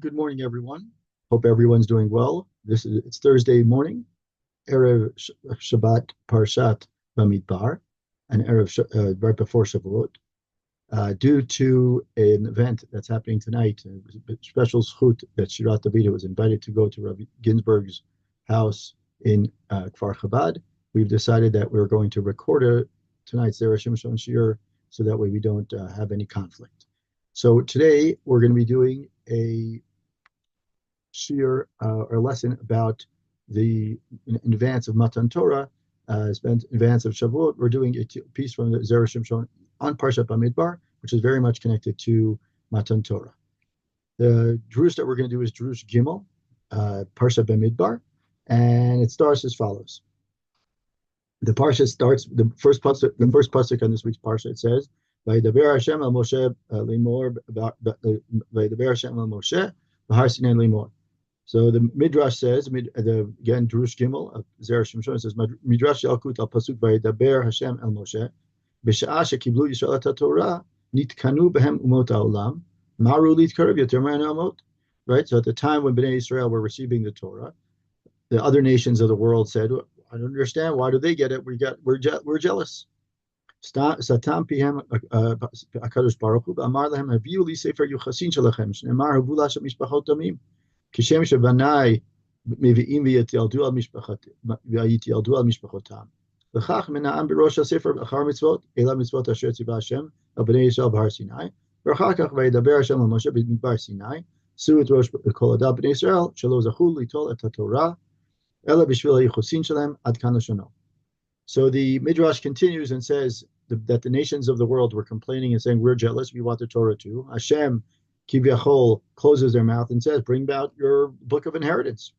Good morning, everyone. Hope everyone's doing well. It's Thursday morning, Erev Shabbat Parshat Bamidbar, and right before Shavuot. Due to an event that's happening tonight, a special zchut that Shirat David was invited to go to Rabbi Ginsburg's house in Kfar Chabad, we've decided that we're going to record tonight's Zera Shimshon Shir so that way we don't have any conflict. So today we're going to be doing a shir or lesson about in advance of Matan Torah, in advance of Shavuot. We're doing a piece from the Zera Shimshon on Parshat Bamidbar, which is very much connected to Matan Torah. The drush that we're going to do is drush Gimel, Parshat Bamidbar, and it starts as follows. The parsha starts the first pasuk on this week's parsha. It says, "Vayidaber Hashem el Moshe limor, Vayidaber Hashem el Moshe b'Har Sinai limor." So the Midrash says, again, Drush Gimel of Zera Shimshon says, Midrash Yalkut al pasuk Vayidaber Hashem el Moshe b'Sha'ah shekiblu Yisrael et Torah nitkanu behem umot ha'olam maru litkarev yoter ma'an ha'amot. Right. So at the time when Bnei Israel were receiving the Torah, the other nations of the world said, "I don't understand. Why do they get it? We're jealous." Satam pihem Hakadosh Baruch Hu Amar lehem haviu li sefer yuchasin shelachem shneimar havu la mishpachot damim kishem shebanai mevi'im v'yitialdu al mishpachotam v'chach mena'am b'rosh hasefer achar mitzvot ela mitzvot asher tzivah Hashem al bnei Yisrael b'Har Sinai v'achar kach vayidaber Hashem al Moshe b'midbar Sinai su et rosh kol adav bnei Yisrael shelo zachu litol et haTorah ela b'shvil hayichusin shelem ad kan lashono. So the Midrash continues and says that the nations of the world were complaining and saying, "We're jealous, we want the Torah too." Hashem, Kivyachol, closes their mouth and says, "Bring about your book of inheritance."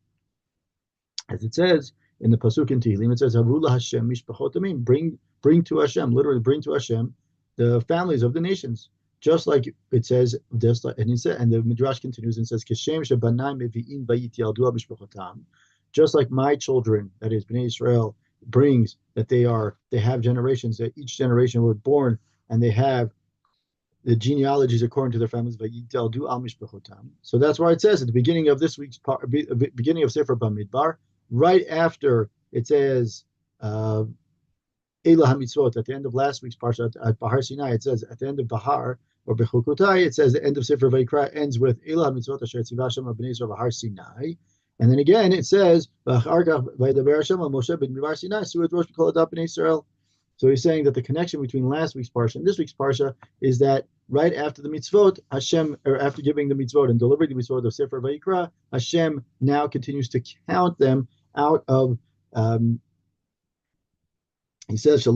As it says in the Pasuk in Tehillim, it says, "Havula Hashem mishpachot amim." Bring to Hashem, literally bring to Hashem the families of the nations. Just like it says, and the Midrash continues and says, "Kishem shebanai mevi'im vayitialdu al mishpachotam." Just like my children, that is Bnei Israel, brings that they have generations, that each generation was born and they have the genealogies according to their families. So that's why it says at the beginning of this week's beginning of Sefer Bamidbar, right after it says Elah HaMitzvot, at the end of last week's Parshat at B'Har Sinai, it says at the end of Bahar or Bechukotai, it says the end of Sefer Vayikra ends with Elah HaMitzvot asher tzivah Hashem al bnei Yisrael b'Har Sinai. And then again, it says, so he's saying that the connection between last week's parsha and this week's parsha is that right after the mitzvot, Hashem, or after giving the mitzvot and delivering the mitzvot of Sefer Vayikra, Hashem now continues to count them out of. He says, but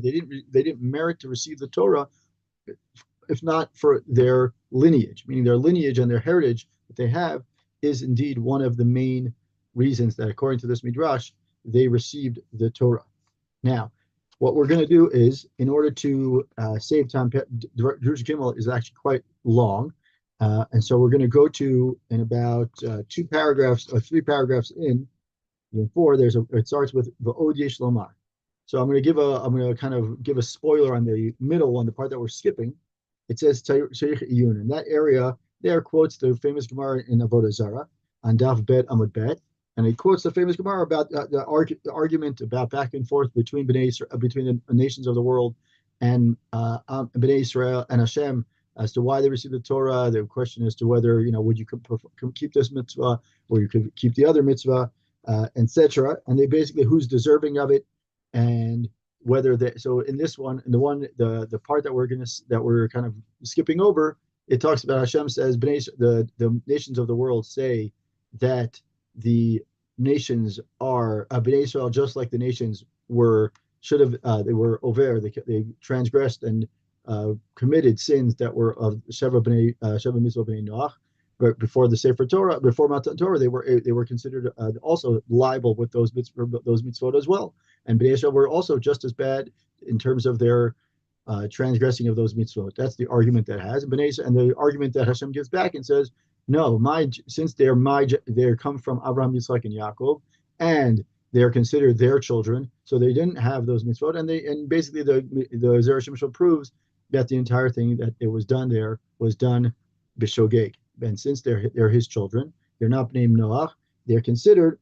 they didn't merit to receive the Torah, if not for their lineage, meaning their lineage and their heritage that they have is indeed one of the main reasons that, according to this Midrash, they received the Torah. Now, what we're going to do is, in order to save time, Drush Gimel is actually quite long, and so we're going to go to, in about 2 paragraphs, or 3 paragraphs in 4, it starts with V'od yesh lomar. So I'm going to kind of give a spoiler on the middle one, the part that we're skipping. It says Sheikh Iyun. In that area, there quotes the famous Gemara in Avodah Zarah on Daf Bet Amud Bet, and it quotes the famous Gemara about the argument about back and forth between the nations of the world and Bnei Israel and Hashem as to why they received the Torah. The question as to whether would you keep this mitzvah or you could keep the other mitzvah, etc. And they basically who's deserving of it and whether so in this one, in the part that we're kind of skipping over, it talks about Hashem says the nations of the world say that the nations are Bnei Israel, just like the nations they were over, they transgressed and committed sins that were of Sheva Mitzvah Bnei Noach. But before the Sefer Torah, before Matan Torah, they were considered also liable with those mitzvot as well. And Bnei Israel were also just as bad in terms of their transgressing of those mitzvot. That's the argument that has. And the argument that Hashem gives back and says, no, since they come from Abraham, Yitzchak, and Yaakov, and they are considered their children, so they didn't have those mitzvot. And basically the Zera Shimshon proves that the entire thing that it was done there was done b'shogeg. And since they're his children, they're not named Noach. They're considered.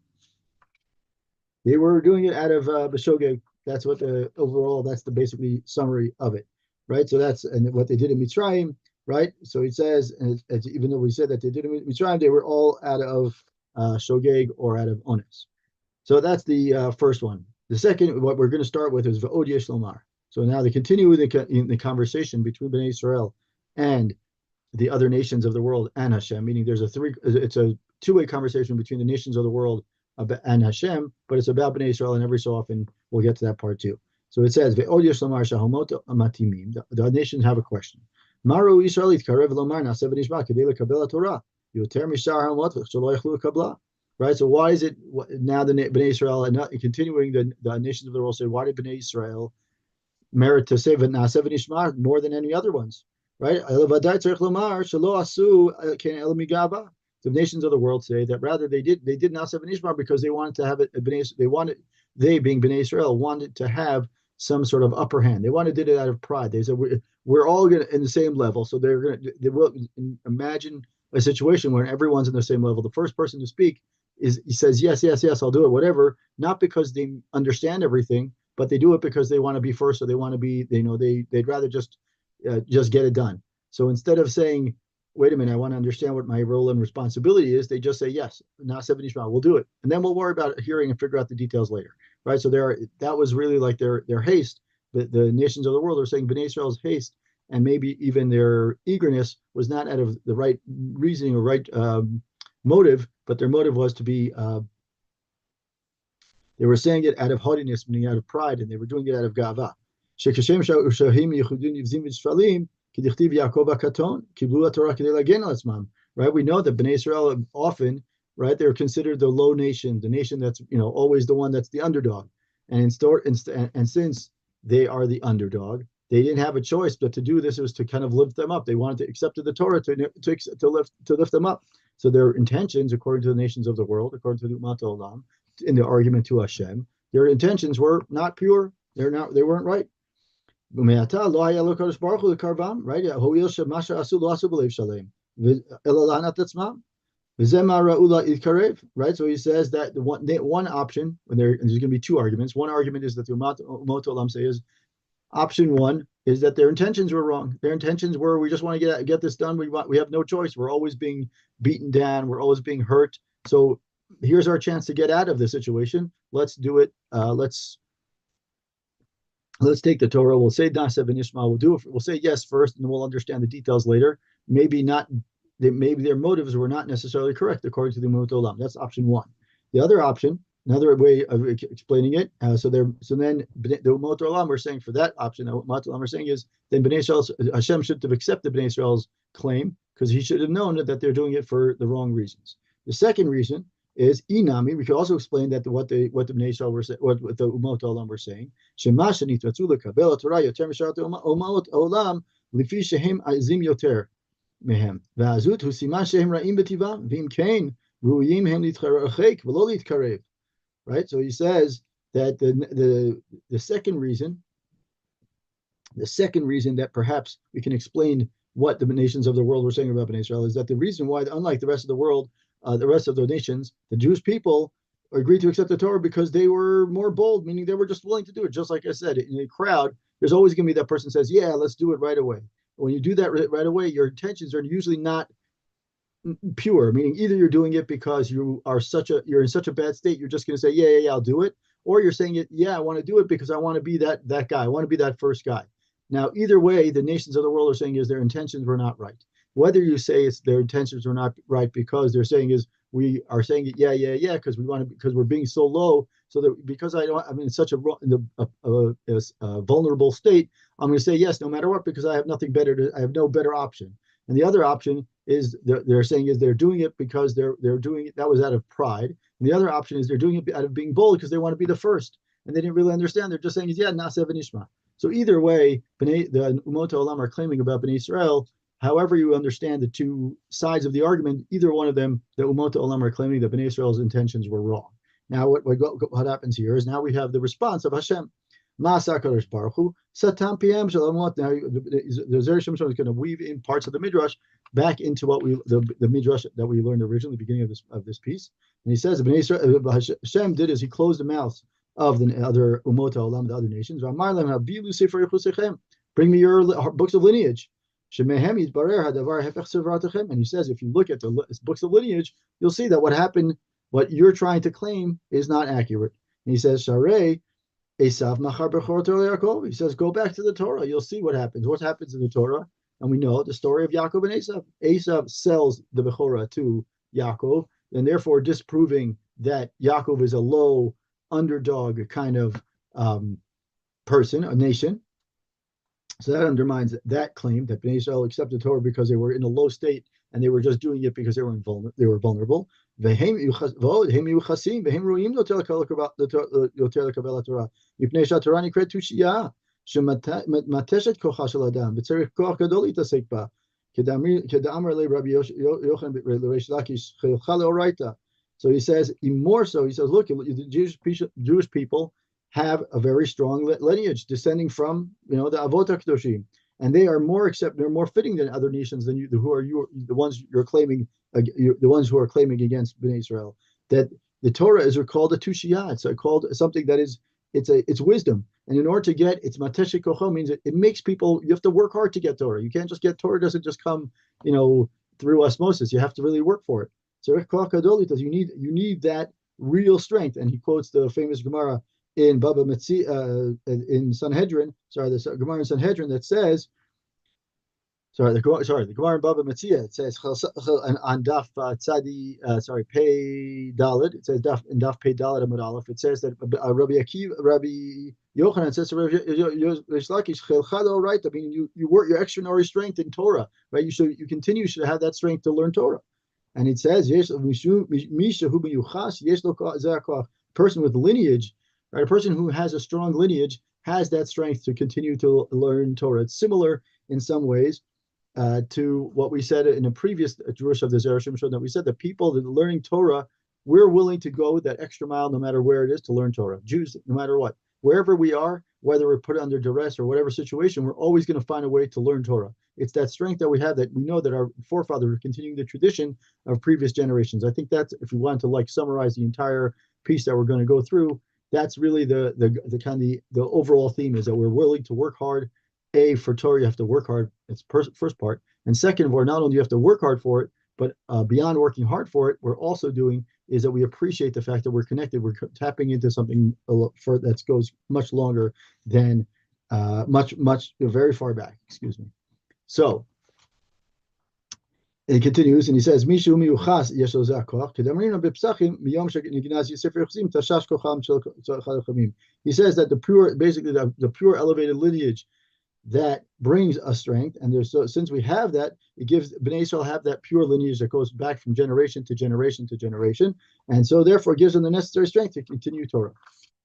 They were doing it out of b'shogeg. That's what the overall. That's the basically summary of it, right? So that's and what they did in Mitzrayim, right? So it says, and even though we said that they did in Mitzrayim, they were all out of shogeg or out of ones. So that's the first one. The second, what we're going to start with is V'od yesh lomar. So now they continue in the conversation between Bnei Israel and the other nations of the world and Hashem, meaning it's a two-way conversation between the nations of the world and Hashem, but it's about Bnei Israel, and every so often we'll get to that part too. So it says, Ve'od yesh lomar shahomot matimim. The nations have a question. Maru Yisraelit karev lomar na'aseh v'nishma kedei lekabel HaTorah yoter mishar hamot shelo yachlu kabla. Right. So why is it now the Bnei Israel and continuing the nations of the world say, why did Bnei Israel merit to say na'aseh v'nishma more than any other ones? Right. The nations of the world say that rather they did na'aseh v'nishma because they wanted to have it. They being Bnei Israel wanted to have some sort of upper hand. They wanted to do it out of pride. They said we're all going in the same level. So they will imagine a situation where everyone's in the same level. The first person to speak he says yes, I'll do it, whatever. Not because they understand everything, but they do it because they want to be first, or they want to be. They'd rather just get it done. So instead of saying, wait a minute, I want to understand what my role and responsibility is, they just say yes, na'aseh v'nishma, we'll do it, and then we'll worry about hearing and figure out the details later, right? So that was really like their haste. The nations of the world are saying Bnei Israel's haste and maybe even their eagerness was not out of the right reasoning or right motive, but their motive was to be. They were saying it out of haughtiness, meaning out of pride, and they were doing it out of gava. Right? We know that Bnei Israel often, right, they're considered the low nation, the nation that's always the one that's the underdog, and since they are the underdog, they didn't have a choice but to do this. It was to kind of lift them up. They wanted to accept the Torah to lift them up. So their intentions, according to the nations of the world, according to the Umat Olam, in the argument to Hashem, their intentions were not pure. They weren't right. Right? So he says that the one option, and there's going to be two arguments. One argument is that the Umat Olam say is option one is that their intentions were wrong. Their intentions were, we just want to get this done. We have no choice. We're always being beaten down. We're always being hurt. So here's our chance to get out of this situation. Let's do it. Let's take the Torah. We'll say na'aseh v'nishma. We'll do it. We'll say yes first, and then we'll understand the details later. Maybe their motives were not necessarily correct according to the Umat Olam. That's option one. The other option, another way of explaining it. So then the Umat Olam are saying for that option, what Umat Olam are saying is then Hashem should have accepted Bnei Israel's claim because he should have known that they're doing it for the wrong reasons. The second reason is inami. We could also explain that what the Bnei Israel were saying, what the Umat Olam were saying. Shema shenitratzu lekabel Torah yoter misharat Umat Olam lifi shehem azim yoter mehem va'azut hu siman shehem ra'im b'tivam v'im kain ru'yim hem litcharachek v'lo litkarev. Right. So he says that the second reason that perhaps we can explain what the nations of the world were saying about Bnei Israel is that the reason why, unlike the rest of the world, the rest of the nations, the Jewish people agreed to accept the Torah because they were more bold, meaning they were just willing to do it. Just like I said, in a crowd, there's always going to be that person who says, yeah, let's do it right away. When you do that right away, your intentions are usually not pure, meaning either you're doing it because you're in such a bad state, you're just going to say, yeah, I'll do it. Or you're saying it, yeah, I want to do it because I want to be that guy. I want to be that first guy. Now, either way, the nations of the world are saying is their intentions were not right. Whether you say it's their intentions were not right because they're saying is we are saying it, yeah, because we're being so low, so that because I'm in such a vulnerable state, I'm going to say yes no matter what because I have nothing better. I have no better option. And the other option is they're saying is they're doing it because they're doing it. That was out of pride. And the other option is they're doing it out of being bold because they want to be the first. And they didn't really understand. They're just saying is yeah, na'aseh v'nishma. So either way, the Umat Olam are claiming about Bnei Israel. However you understand the two sides of the argument, either one of them, the Umat Olam are claiming that Bnei Israel's intentions were wrong. Now what happens here is now we have the response of Hashem. Masa Kadosh Baruch Hu Satam PM Shalamot. Now the Zera Shimshon is going to weave in parts of the midrash back into what the midrash that we learned originally, the beginning of this piece. And he says, Hashem did is he closed the mouths of the other umot olam, the other nations. Bring me your books of lineage. And he says, if you look at the books of lineage, you'll see that what you're trying to claim is not accurate. And he says, Sharei Esav Machar Bechor Torah Yaakov. He says, go back to the Torah. You'll see what happens. What happens in the Torah? And we know the story of Yaakov and Esav. Esav sells the Bechorah to Yaakov, and therefore disproving that Yaakov is a low underdog kind of person, a nation. So that undermines that claim that Bnei Israel accepted Torah because they were in a low state and they were just doing it because they were vulnerable. And so he says, even more so, he says, look, the Jewish people have a very strong lineage descending from, the Avot HaKadoshim, and they are they're more fitting than other nations than the ones you're claiming, the ones who are claiming against Bnei Israel. That the Torah is called a tushiyah. It's called something that is, it's wisdom. And in order to get, it's mateshik kocho, means it makes people, you have to work hard to get Torah. You can't just get Torah, doesn't just come, through osmosis. You have to really work for it. So you need that real strength. And he quotes the famous Gemara in Baba Metzia, in Sanhedrin, the Gemara in Sanhedrin that says, the Gemara in Baba Metzia, it says on Daf Pei Dalet, it says in Daf Pei Dalet Amud Aleph, it says that Rabbi Yochanan says to Rabbi Lakish, right? I mean, you work your extraordinary strength in Torah, right? You should have that strength to learn Torah. And it says, person with lineage, right? A person who has a strong lineage has that strength to continue to learn Torah. It's similar in some ways to what we said in a previous Jewish of the Zera Shimshon, that we said that people that are learning Torah, we're willing to go that extra mile no matter where it is to learn Torah. Jews, no matter what, wherever we are, whether we're put under duress or whatever situation, we're always going to find a way to learn Torah. It's that strength that we have, that we know that our forefathers are continuing the tradition of previous generations. I think that's, if we want to summarize the entire piece that we're going to go through, that's really the overall theme, is that we're willing to work hard. For Torah, you have to work hard. It's first part. And second of all, not only do you have to work hard for it, but beyond working hard for it, we're also doing is that we appreciate the fact that we're connected. We're tapping into something that goes much longer than very far back. Excuse me. So it continues, and he says, "Mishu miyuchas yesho zakoch kedamarina b'psachim miyom shegnaz yisefir chazim tashash kocham shel chalachamim." He says that the pure elevated lineage that brings us strength, and since we have that, it gives Bnei Israel have that pure lineage that goes back from generation to generation to generation, and so therefore gives them the necessary strength to continue Torah.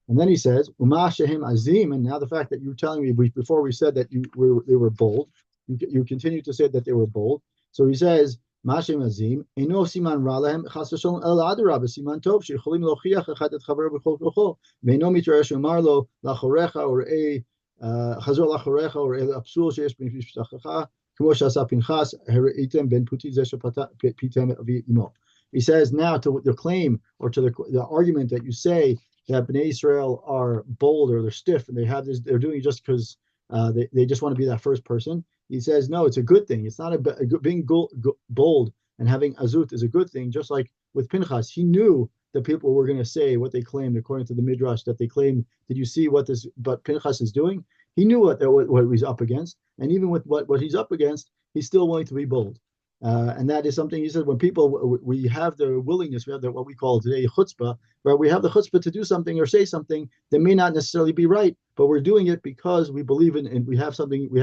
And then he says, "Uma shehem azim," and now the fact that you're telling me before we said that they were bold, you continue to say that they were bold. So he says, "Mashem azim eno siman ra lahem chas v'sholom el adarab siman tov shecholim lochiach echad et chaver b'chol kocho ve'eno mitresh umar lo lachorecha or a chazor lachorecha or el apsul sheyesh b'nifishtachacha k'mo shasa pinchas heritem ben puti zeh pitem v'imo." He says now to the claim or to the argument that you say that Bnei Israel are bold or they're stiff and they're doing it just because they just want to be that first person. He says, no, it's a good thing. It's not being bold and having azut is a good thing. Just like with Pinchas, he knew that people were going to say what they claimed according to the Midrash, that they claimed, did you see what Pinchas is doing? He knew what he's up against. And even with what he's up against, he's still willing to be bold. And that is something he said, when we have the willingness, we have what we call today chutzpah, where we have the chutzpah to do something or say something that may not necessarily be right, but we're doing it because we believe in, and we have something, we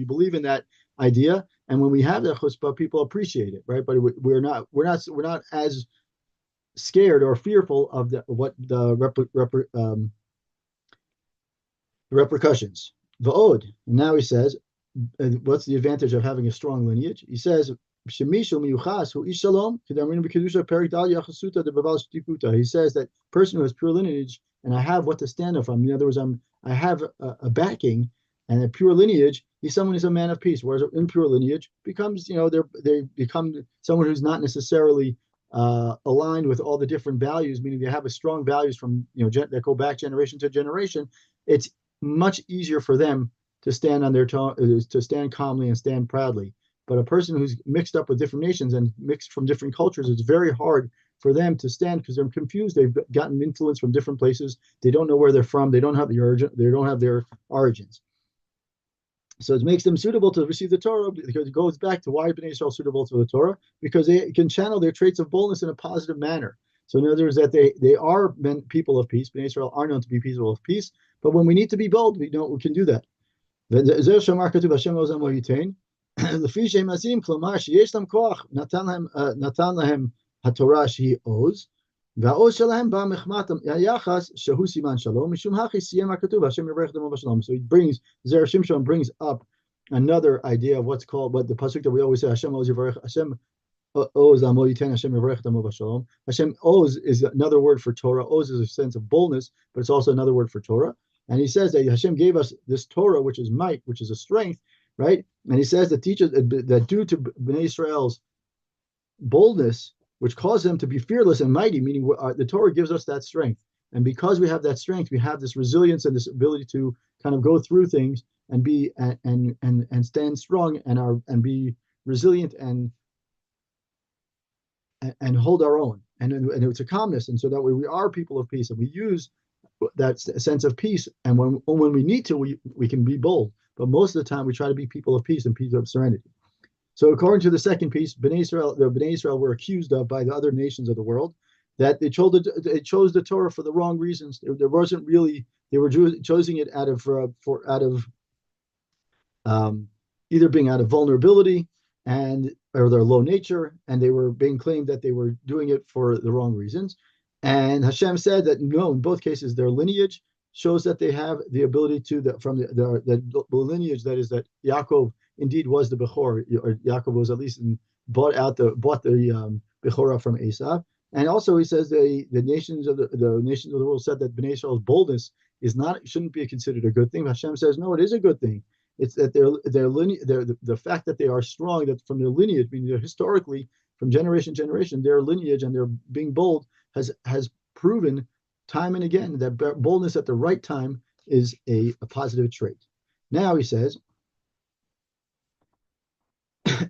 believe in that idea. And when we have that chutzpah, people appreciate it, right? But we're not as scared or fearful of the repercussions. Va'od. And now he says, what's the advantage of having a strong lineage? He says, he says that person who has pure lineage, and I have what to stand up from. In other words, I'm I have a backing and a pure lineage, someone who's a man of peace. Whereas an impure lineage becomes, they become someone who's not necessarily aligned with all the different values, meaning they have a strong values from that go back generation to generation. It's much easier for them to stand on their to stand calmly and stand proudly. But a person who's mixed up with different nations and mixed from different cultures, it's very hard for them to stand because they're confused. They've gotten influence from different places. They don't know where they're from. They don't have the origin. They don't have their origins. So it makes them suitable to receive the Torah because it goes back to why Bnei Israel suitable to the Torah, because they can channel their traits of boldness in a positive manner. So in other words, that they are people of peace. Bnei Israel are known to be people of peace, but when we need to be bold, we can do that. לפי שהם עזים, כלומר שיש להם כוח, נתן להם התורה שהיא עוז, והעוז שלהם בא מחמת היחס שהוא סימן שלום, משום הכי סיים הכתוב, השם יברך דמו בשלום. So Zera Shimshon brings up another idea of what the pasuk that we always say, Hashem oz yivarech, Hashem oz amo yiten, Hashem yivarech damo b'shalom. Hashem oz is another word for Torah. Oz is a sense of boldness, but it's also another word for Torah. And he says that Hashem gave us this Torah, which is might, which is a strength, right? And he says that teaches that due to Bnei Israel's boldness, which caused them to be fearless and mighty, meaning the Torah gives us that strength. And because we have that strength, we have this resilience and this ability to kind of go through things and be and stand strong and be resilient and hold our own. And it's a calmness. And so that way we are people of peace, and we use that sense of peace. And when we need to, we can be bold. But most of the time, we try to be people of peace and people of serenity. So according to the second piece, the Bnei Israel were accused of by the other nations of the world that they chose the Torah for the wrong reasons. There wasn't really, they were choosing it out of either being out of vulnerability or their low nature, and they were being claimed that they were doing it for the wrong reasons. And Hashem said that no, in both cases, their lineage shows that they have the ability from the lineage, that is that Yaakov indeed was the Bechor, or Yaakov was at least bought the Bechorah from Esav. And also he says the nations of the world said that Bnei Israel's boldness shouldn't be considered a good thing. Hashem says no, it is a good thing. It's that the fact that they are strong, that from their lineage, meaning they're historically from generation to generation, their lineage and their being bold has proven time and again that boldness at the right time is a positive trait. Now he says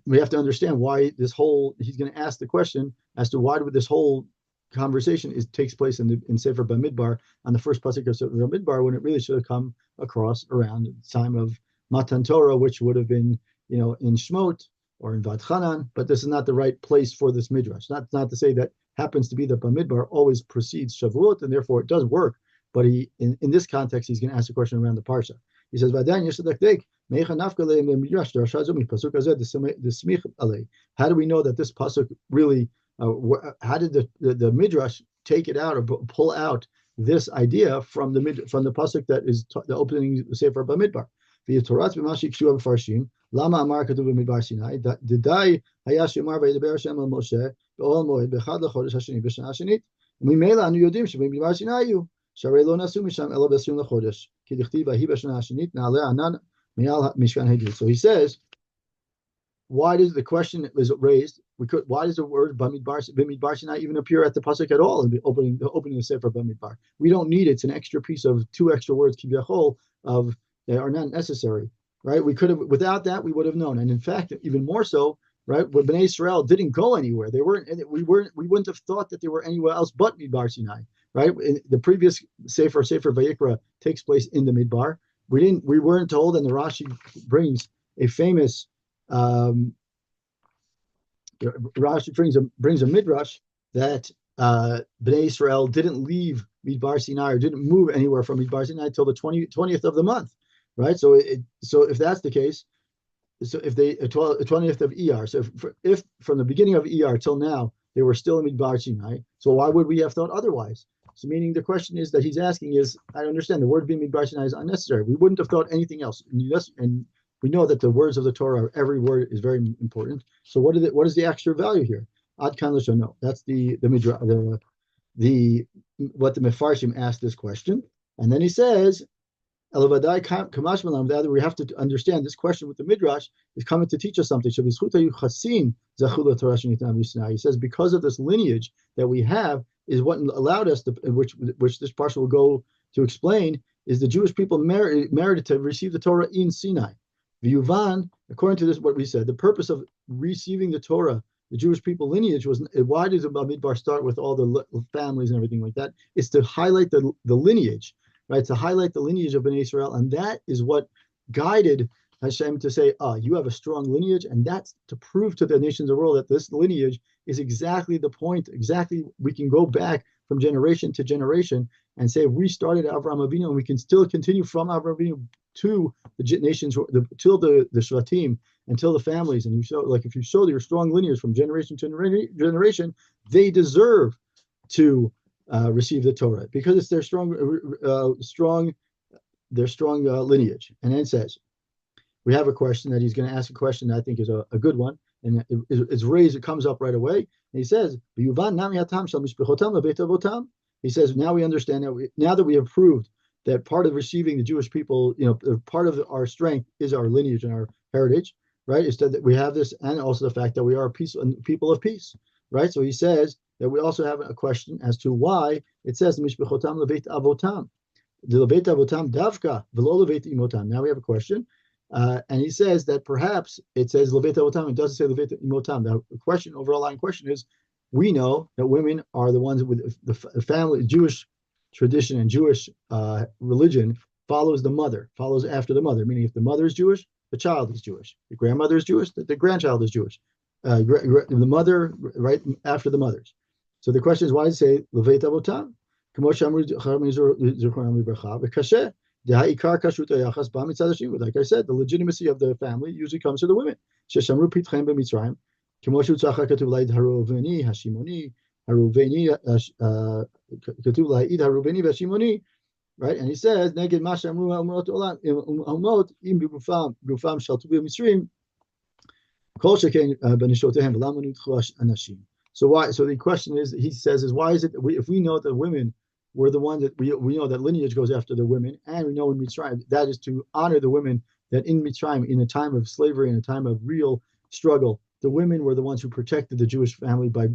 we have to understand why he's going to ask the question as to why this whole conversation takes place in Sefer Bamidbar on the first pasuk of Sefer Bamidbar, when it really should have come across around the time of Matan Torah, which would have been in Shmot or in Vadchanan, but this is not the right place for this midrash. Not to say that happens to be that Bamidbar always precedes Shavuot, and therefore it does work. But in this context, he's going to ask a question around the parsha. He says, how do we know that this pasuk really, how did the midrash take it out or pull out this idea from the pasuk that is the opening Sefer Bamidbar? למה אמר כתוב במדבר סיני, דדי היה שיאמר וידבר השם אל משה באוהל מועד באחד לחודש השני בשנה השנית, וממילא אנו יודעים שבמדבר סיני היו, שהרי לא נסעו משם אלא ב-20 לחודש, כי דכתיב ויהי בשנה השנית נעלה ענן מעל משכן העדות. So he says, why does the question is raised? Why does the word Bamidbar Sinai even appear at the pasuk at all in the opening of Sefer Bamidbar? We don't need it. It's an extra piece of 2 extra words kivyachol that are not necessary. Right? We could have, without that, we would have known. And in fact, even more so, right? When Bnei Israel didn't go anywhere, we wouldn't have thought that they were anywhere else but Midbar Sinai, right? The previous Sefer Vayikra takes place in the Midbar. We weren't told, and the Rashi brings a famous, Rashi brings a midrash that Bnei Israel didn't leave Midbar Sinai or didn't move anywhere from Midbar Sinai until the 20th of the month. Right, so if that's the case, so if they 20th of ER, so if from the beginning of ER till now they were still in Midbar Sinai, so why would we have thought otherwise? So meaning the question is that he's asking is, I understand the word being Midbar Sinai is unnecessary. We wouldn't have thought anything else, and we know that the words of the Torah, every word is very important. So what is the extra value here? Ad kan l'shono. That's the what the Mefarshim asked this question, and then he says, Elavadai kamash malam. That we have to understand this question with the midrash is coming to teach us something. He says because of this lineage that we have is what allowed us to, which this parsha will go to explain, is the Jewish people merited to receive the Torah in Sinai. V'yuvan, according to this, what we said, the purpose of receiving the Torah, the Jewish people lineage was, why does the Bamidbar start with all the families and everything like that? It's to highlight the lineage, right? To highlight the lineage of Bnei Israel, and that is what guided Hashem to say, you have a strong lineage, and that's to prove to the nations of the world that this lineage is exactly the point, exactly we can go back from generation to generation and say we started Avraham Avinu and we can still continue from Avraham Avinu to the nations, till the Shvatim, until the families. And you show, like if you show your strong lineage from generation to generation, they deserve to receive the Torah because it's their strong lineage. And then it says, we have a question that he's going to ask a question that I think is a good one, and it's raised. It comes up right away, and he says, He says, now we understand that now that we have proved that part of receiving the Jewish people, part of our strength is our lineage and our heritage, right? Is that we have this, and also the fact that we are a people of peace, right? So he says that we also have a question as to why it says Mishbechotam Leveit Avotam, the Leveit Avotam Davka V'lo Leveit Imotam. Now we have a question. And he says that perhaps it says Leveit Avotam, it doesn't say Leveit Imotam. The question, overall question is, we know that women are the ones with the family, Jewish tradition and Jewish religion follows after the mother, meaning if the mother is Jewish, the child is Jewish. The grandmother is Jewish, the grandchild is Jewish. The mother, right after the mothers. So the question is, why does it say Leveit Avotam? Like I said, the legitimacy of the family usually comes to the women. Right? And he says, so why? So the question is, he says, is why is it that if we know that women were the ones that we know that lineage goes after the women, and we know in Mitzrayim that is to honor the women, that in Mitzrayim, in a time of slavery, in a time of real struggle, the women were the ones who protected the Jewish family by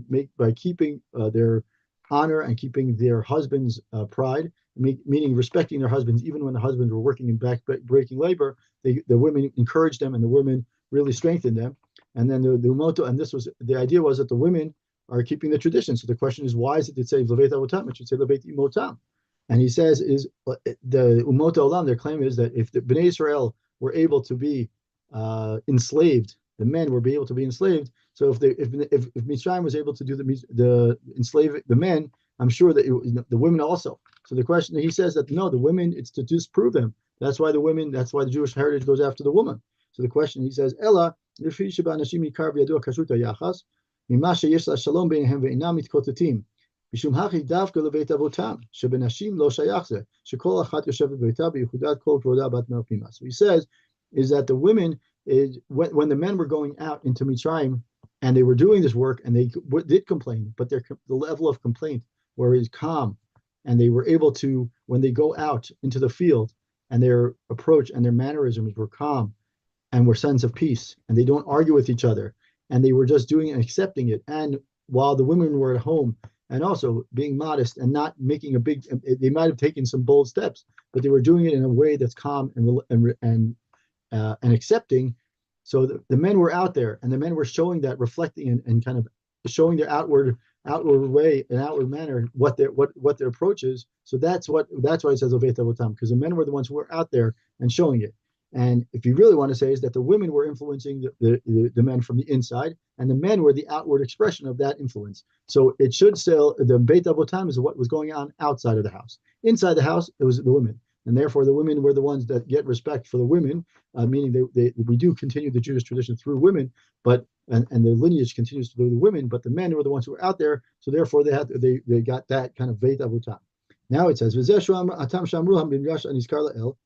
keeping their honor and keeping their husbands' pride, meaning respecting their husbands even when the husbands were working in breaking labor. The women encouraged them, and the women really strengthened them. And then the motto, and this was the idea, was that the women are keeping the tradition. So the question is, why is it say Leveit Avotam? It should say Leveit Imotam. And he says, is the Umot Olam, their claim is that if the Bnei Israel were able to be enslaved, the men were able to be enslaved. So if Mitzrayim was able to do the enslave the men, I'm sure that the women also. So the question, he says that no, the women, it's to disprove them. That's why the Jewish heritage goes after the woman. So the question, he says, Ella, ממה שיש לה שלום ביניהם ואינם מתקוטטים. משום הכי דווקא לבית אבותם, שבנשים לא שייך זה, שכל אחת יושבת בביתה בייחודת כל כבודה בת מלך פנימה. So he says, is that the women, when the men were going out into Mitzrayim, and they were doing this work, and they did complain, but the level of complaint was calm, and they were able to, when they go out into the field, and their approach and their mannerisms were calm, and were sense of peace, and they don't argue with each other, and they were just doing and accepting it. And while the women were at home and also being modest and not making they might have taken some bold steps, but they were doing it in a way that's calm and accepting. So the men were out there, and the men were showing that, reflecting and kind of showing their outward way, an outward manner, what their approach is. So that's why it says Leveit Avotam, because the men were the ones who were out there and showing it. And if you really want to say, is that the women were influencing the men from the inside, and the men were the outward expression of that influence. So it should say the Beit Avotam is what was going on outside of the house. Inside the house, it was the women, and therefore the women were the ones that get respect for the women, meaning we do continue the Jewish tradition through women, but and the lineage continues through the women, but the men were the ones who were out there. So therefore they got that kind of Beit Avotam. Now it says Atam Shamru Hamimrash Aniskar La'el.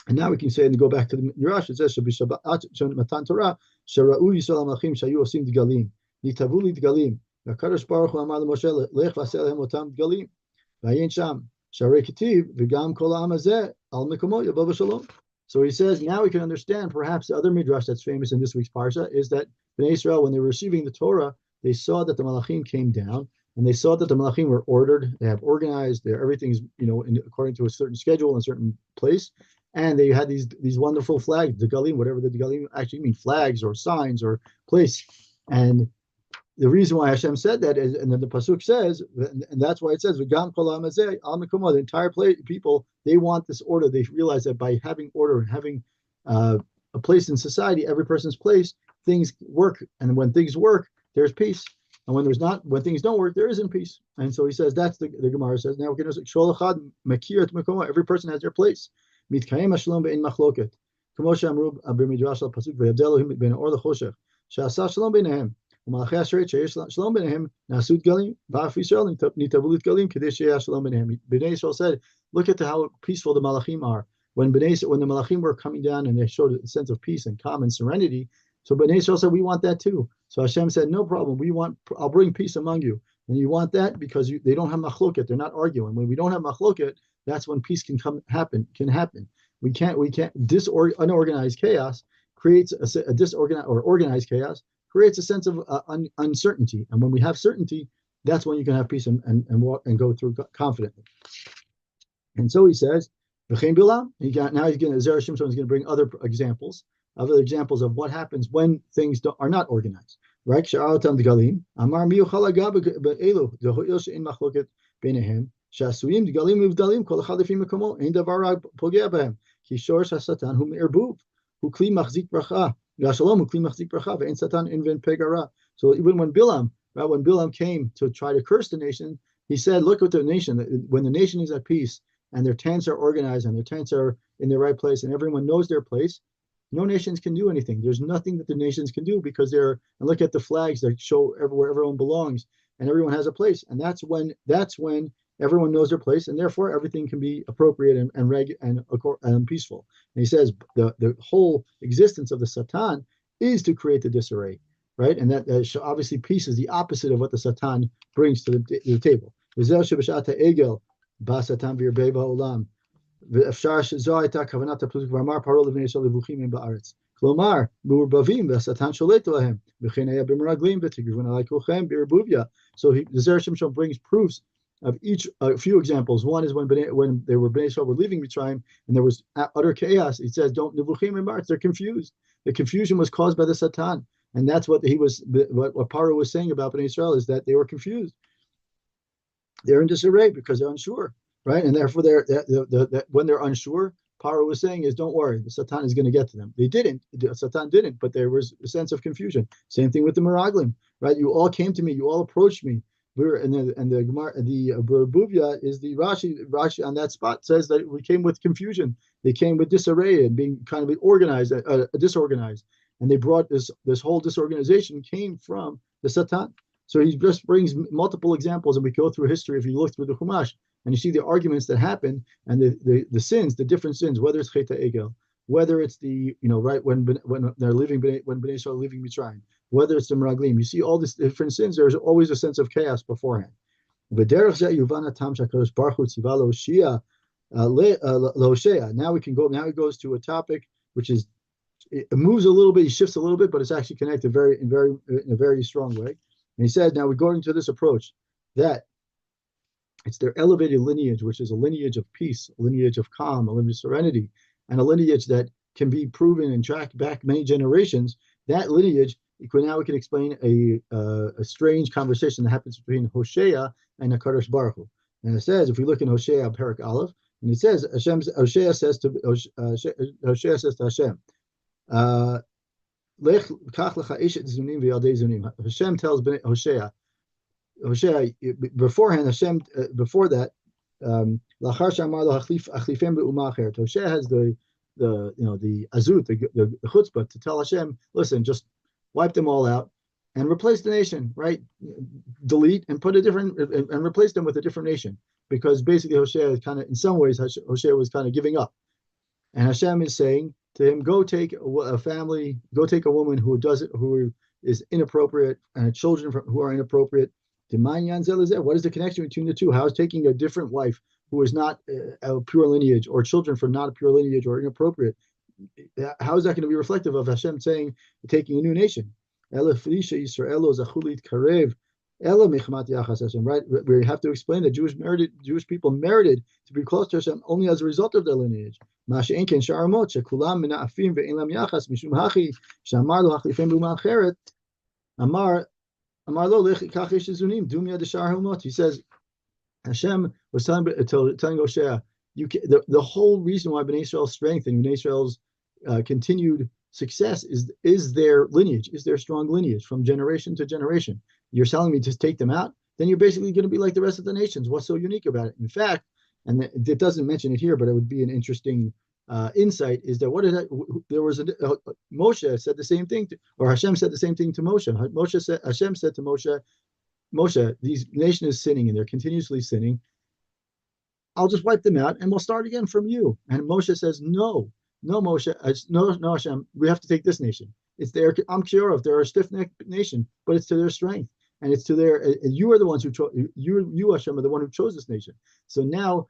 And now we can say, and go back to the Midrash, it says, Matan Torah, Shara'u Yisrael HaMelachim Shayu Osim Dgalim, Nitavu Li Dgalim, VaKadosh Baruch Hu Amar LeMoshe, Lech V'aseh Lehem Otam Dgalim, V'ayin Sham, Sharei Ketiv, V'gam Kol Ha'am Hazeh, al mikomo yabov v'shalom. So he says, now we can understand perhaps the other midrash that's famous in this week's parsha is that Bnei Israel, when they were receiving the Torah, they saw that the malachim came down, and they saw that the malachim were ordered, they have organized, everything's according to a certain schedule in a certain place, and they had these wonderful flags, the galim, whatever the galim actually mean, flags or signs or place. And the reason why Hashem said that is, and then the pasuk says, and that's why it says, the entire people, they want this order. They realize that by having order, having a place in society, every person's place, things work. And when things work, there's peace. And when things don't work, there isn't peace. And so he says, that's the Gemara says, now we're going to every person has their place. Bnei Israel said, look at how peaceful the Malachim are. When the Malachim were coming down and they showed a sense of peace and calm and serenity, so Bnei Israel said, we want that too. So Hashem said, no problem. I'll bring peace among you. And you want that because they don't have machloket. They're not arguing. When we don't have machloket, that's when peace can happen. We can't. Unorganized chaos creates a disorganized or organized chaos creates a sense of uncertainty. And when we have certainty, that's when you can have peace and walk and go through confidently. And so he says, now he's going to, Zera Shimshon is going to bring other examples of what happens when things are not organized. Right? So even when Bilam came to try to curse the nation, he said, look at the nation. When the nation is at peace and their tents are organized and their tents are in the right place and everyone knows their place, no nations can do anything. There's nothing that the nations can do because and look at the flags that show where everyone belongs and everyone has a place. And that's when everyone knows their place, and therefore everything can be appropriate and peaceful. And he says the whole existence of the Satan is to create the disarray, right? And that obviously peace is the opposite of what the Satan brings to the table. So the Zera Shimshon brings proofs of a few examples. One is when they were Bnei Israel were leaving Mitzrayim and there was utter chaos. He says, they're confused. The confusion was caused by the Satan. And that's what Paro was saying about Bnei Israel, is that they were confused. They're in disarray because they're unsure, right? And therefore when they're unsure, Paro was saying is, don't worry, the Satan is going to get to them. The Satan didn't, but there was a sense of confusion. Same thing with the Meraglim, right? You all came to me, you all approached me. The Gemara, the Buvia is the Rashi on that spot says that we came with confusion. They came with disarray and being kind of disorganized, and they brought this whole disorganization came from the Satan. So he just brings multiple examples, and we go through history. If you look through the Chumash and you see the arguments that happen and the sins, the different sins, whether it's Cheta Egel, whether it's right when they're leaving, when Bnei Israel are leaving Mitzrayim, whether it's the Meraglim, you see all these different sins. There's always a sense of chaos beforehand. Now we can go. Now he goes to a topic which is it moves a little bit, he shifts a little bit, but it's actually connected in a very strong way. And he said, now we're going to this approach that it's their elevated lineage, which is a lineage of peace, a lineage of calm, a lineage of serenity, and a lineage that can be proven and tracked back many generations. That lineage, now we can explain a strange conversation that happens between Hosea and HaKadosh Baruch Hu. And it says, if we look in Hosea Parak Aleph, and it says, Hosea says to Hashem, Hashem tells Hosea beforehand, before that, Hosea has the azut, the chutzpah to tell Hashem, listen, just wipe them all out and replace the nation, right? Delete and put a different and replace them with a different nation, because basically Hosea is in some ways Hosea was kind of giving up, and Hashem is saying to him, go take a family, go take a woman who is inappropriate and children who are inappropriate. What is the connection between the two? How is taking a different wife who is not a pure lineage, or children from not a pure lineage or inappropriate, how is that going to be reflective of Hashem saying, taking a new nation? Right? Where you have to explain that Jewish people merited to be close to Hashem only as a result of their lineage. He says, Hashem was telling Hosea, the whole reason why Bnei Israel's strength and Bnei Israel's continued success is their lineage, is their strong lineage from generation to generation. You're telling me to take them out, then you're basically going to be like the rest of the nations. What's so unique about it? In fact, and it doesn't mention it here, but it would be an interesting insight, is that there was Moshe said the same thing, or Hashem said the same thing to Moshe. Hashem said to Moshe, these nation is sinning and they're continuously sinning. I'll just wipe them out and we'll start again from you. And Moshe says, no, Moshe, no, Hashem, we have to take this nation. It's their, I'm sure if they're a stiff-necked nation, but it's to their strength. And it's to their, and you are the ones who chose, you Hashem are the one who chose this nation. So now,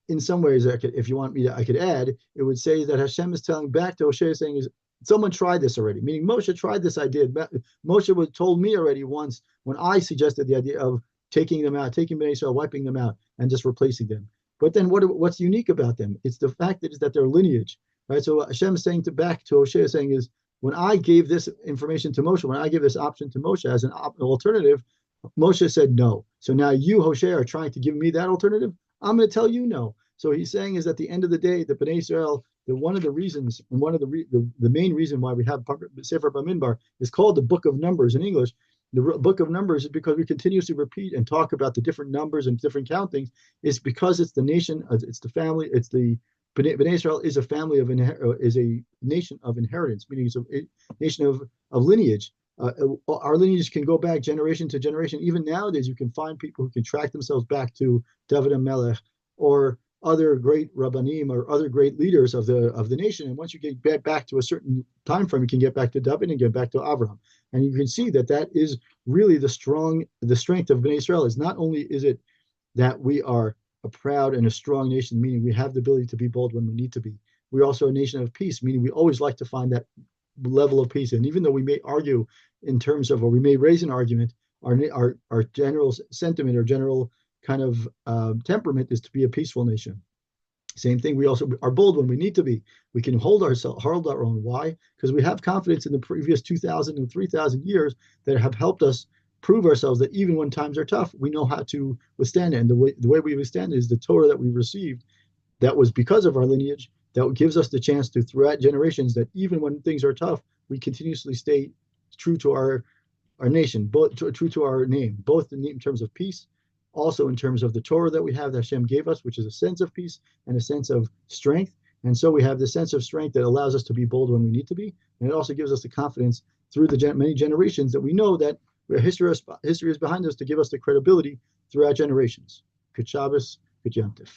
in some ways, if you want me to, I could add, it would say that Hashem is telling back to Hosea, saying, is someone tried this already, meaning Moshe tried this idea. Moshe told me already once when I suggested the idea of taking them out, taking Bnei Israel, wiping them out, and just replacing them. But then what's unique about them? It's the fact that their lineage, right? So Hashem is saying back to Hosea, saying is, when I gave this information to Moshe, when I gave this option to Moshe as an alternative, Moshe said no. So now you, Hosea, are trying to give me that alternative. I'm going to tell you no. So he's saying is at the end of the day, the Bnei Israel, one of the reasons, and one of the main reason why we have Sefer Bamidbar is called the Book of Numbers in English. The Book of Numbers is because we continuously repeat and talk about the different numbers and different countings. It's because it's the nation, it's the family, it's the Bnei Israel is a family is a nation of inheritance, meaning it's a nation of lineage. Our lineage can go back generation to generation. Even nowadays, you can find people who can track themselves back to David HaMelech or other great rabbanim or other great leaders of the nation. And once you get back to a certain time frame, you can get back to David and get back to Abraham. And you can see that is really the strength of Bnei Israel. Is not only is it that we are a proud and a strong nation, meaning we have the ability to be bold when we need to be. We're also a nation of peace, meaning we always like to find that level of peace. And even though we may argue in terms of, or we may raise an argument, our general sentiment or general kind of temperament is to be a peaceful nation. Same thing, we also are bold when we need to be. We can hold our own. Why? Because we have confidence in the previous 2,000 and 3,000 years that have helped us prove ourselves that even when times are tough, we know how to withstand it. And the way we withstand it is the Torah that we received that was because of our lineage, that gives us the chance to, throughout generations, that even when things are tough, we continuously stay true to our nation, true to our name, both in terms of peace, also in terms of the Torah that we have that Hashem gave us, which is a sense of peace and a sense of strength. And so we have the sense of strength that allows us to be bold when we need to be. And it also gives us the confidence through the many generations that we know that history is behind us to give us the credibility throughout generations. Good Shabbos, good Yom Tov.